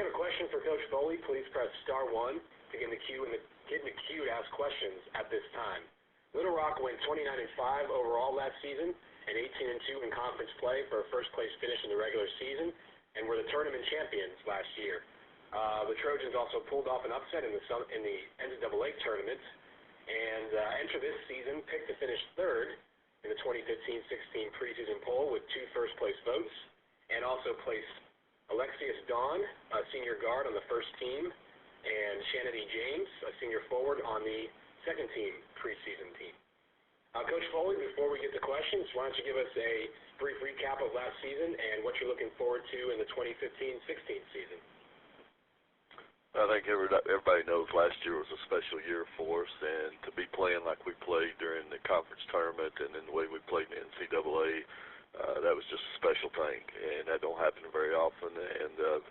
you have a question for Coach Foley, please press star 1 to get in the queue to ask questions at this time. Little Rock went 29-5 overall last season and 18-2 in conference play for a first-place finish in the regular season, and were the tournament champions last year. The Trojans also pulled off an upset in the NCAA tournament, and enter this season picked to finish third in the 2015-16 preseason poll with 2 first-place votes, and also placed Alexius Dawn, a senior guard on the first team, and Shanity James, a senior forward on the second team preseason team. Coach Foley, before we get to questions, why don't you give us a brief recap of last season and what you're looking forward to in the 2015-16 season? I think everybody knows last year was a special year for us, and to be playing like we played during the conference tournament and in the way we played in the NCAA, that was just a special thing, and that don't happen very often. And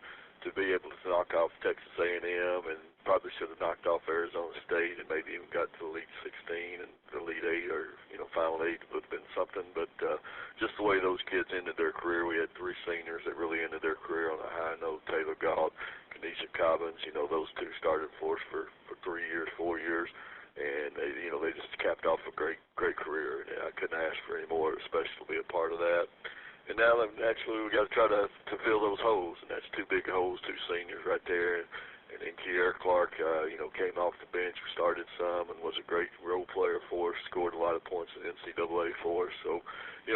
to be able to knock off Texas A&M, and probably should have knocked off Arizona State and maybe even got to the Elite 16 and the Elite 8 or, Final 8 would have been something. But just the way those kids ended their career, we had 3 seniors that really ended their career on a high note. Taylor Galt, Kanisha Cobbins, those 2 started for us for 3 years, 4 years. And they just capped off a great career. And I couldn't ask for any more, especially to be a part of that. And now, naturally, we got to try to fill those holes, and that's 2 big holes, 2 seniors right there. And then Kiera Clark, came off the bench, started some, and was a great role player for us. Scored a lot of points in NCAA for us. So,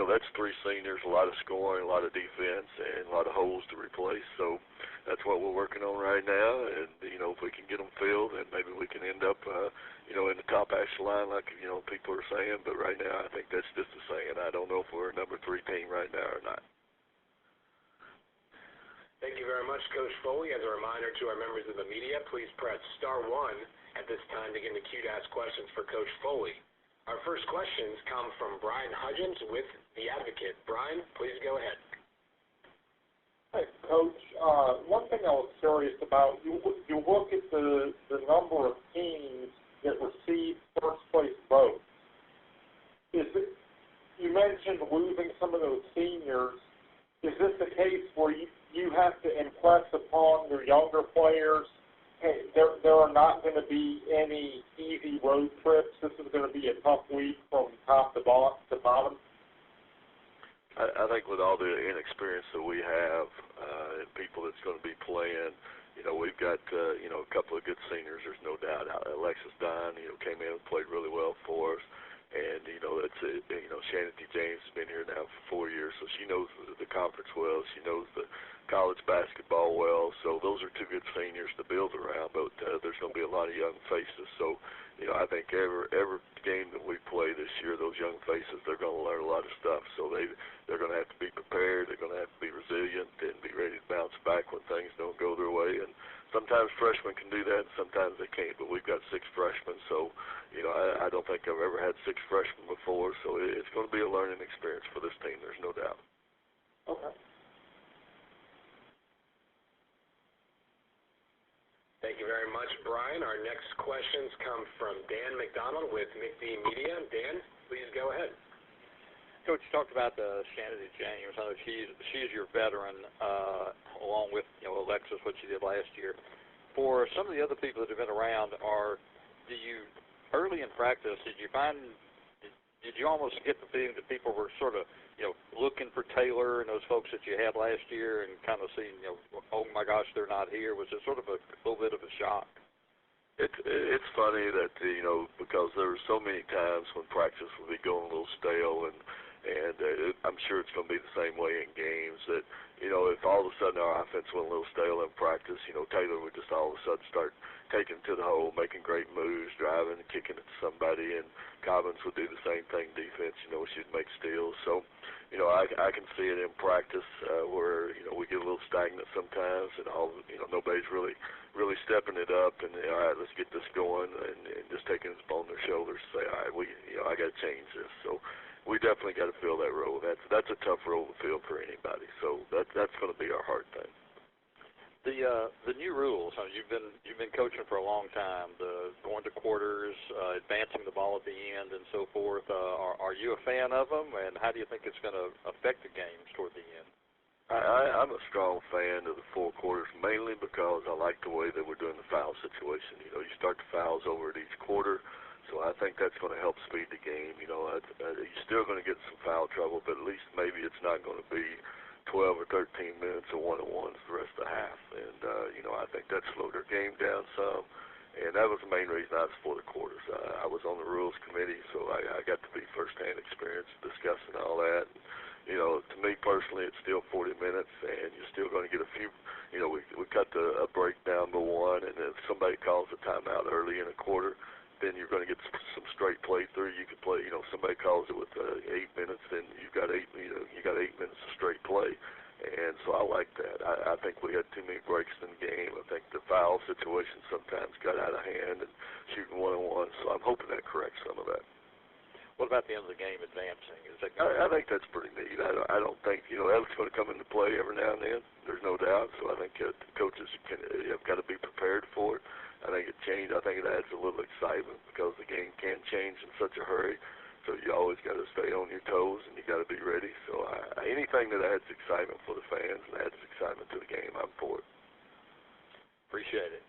that's 3 seniors, a lot of scoring, a lot of defense, and a lot of holes to replace. So that's what we're working on right now. And if we can get them filled, then maybe we can end up, in the top echelon, like people are saying. But right now, I think that's just a saying. I don't know if we're a number 3 team right now or not. Thank you very much, Coach Foley. As a reminder to our members of the media, please press star 1 at this time to get in the queue to ask questions for Coach Foley. Our first questions come from Brian Hudgens with The Advocate. Brian, please go ahead. Hey, Coach. One thing I was curious about, you look at the number of teams that receive first-place votes. You mentioned losing some of those seniors. Is this the case where you have to impress upon your younger players, hey, there are not going to be any easy road trips. This is going to be a tough week from top to bottom? I think with all the inexperience that we have and people that's going to be playing, we've got, a couple of good seniors, there's no doubt. Alexis Dunn, came in and played really well for us. And, Shanity James has been here now for 4 years, so she knows the conference well. She knows the college basketball well. So those are 2 good seniors to build around, but there's going to be a lot of young faces. So, I think every game that we play this year, those young faces, they're going to learn a lot of stuff. So they're going to have to be prepared. They're going to have to be resilient and be ready to bounce back when things don't go their way. And sometimes freshmen can do that, and sometimes they can't. But we've got 6 freshmen, so I don't think I've ever had 6 freshmen before. So it's going to be a learning experience for this team. There's no doubt. Okay. Thank you very much, Brian. Our next questions come from Dan McDonald with McD Media. Dan, please go ahead. Coach, you talked about Shanity James. I know she's your veteran, along with Alexis, what she did last year. For some of the other people that have been around, early in practice, did you almost get the feeling that people were sort of looking for Taylor and those folks that you had last year and kind of seeing oh my gosh, they're not here? Was it sort of a little bit of a shock? It's funny that because there were so many times when practice would be going a little stale, and I'm sure it's going to be the same way in games that if all of a sudden our offense went a little stale in practice, Taylor would just all of a sudden start taking to the hole, making great moves, driving and kicking it to somebody, and Cobbins would do the same thing defense. She'd make steals. So I can see it in practice where we get a little stagnant sometimes, and nobody's really stepping it up, and all right, let's get this going, and just taking it upon their shoulders to say, all right, I got to change this. So we definitely got to fill that role. That's a tough role to fill for anybody. So that's going to be our hard thing. The new rules. You've been coaching for a long time. The going to quarters, advancing the ball at the end, and so forth. Are you a fan of them? And how do you think it's going to affect the games toward the end? I'm a strong fan of the 4 quarters, mainly because like the way that we're doing the foul situation. You know, you start the fouls over at each quarter, so I think that's going to help speed the game. You know, you're still going to get some foul trouble, but at least maybe it's not going to be 12 or 13 minutes of one-on-ones the rest of the half. And, you know, I think that slowed their game down some. And that was the main reason I was for the quarters. I was on the rules committee, so I got to be first-hand experience discussing all that. And, you know, to me personally, it's still 40 minutes, and you're still going to get a few. You know, we cut a break down to one, and if somebody calls a timeout early in a quarter, then you're going to get some straight play through. You could play. You know, somebody calls it with 8 minutes, then you've got 8. You know, you got 8 minutes of straight play. And so I like that. I think we had too many breaks in the game. I think the foul situation sometimes got out of hand and shooting one-on-one. So I'm hoping that corrects some of that. What about the end of the game advancing? Is that I think that's pretty neat. I don't think, you know, that's going to come into play every now and then. There's no doubt. So I think the coaches have got to be prepared for it. I think it changed. I think it adds a little excitement because the game can change in such a hurry. So you always got to stay on your toes, and you got to be ready. So anything that adds excitement for the fans and adds excitement to the game, I'm for it. Appreciate it.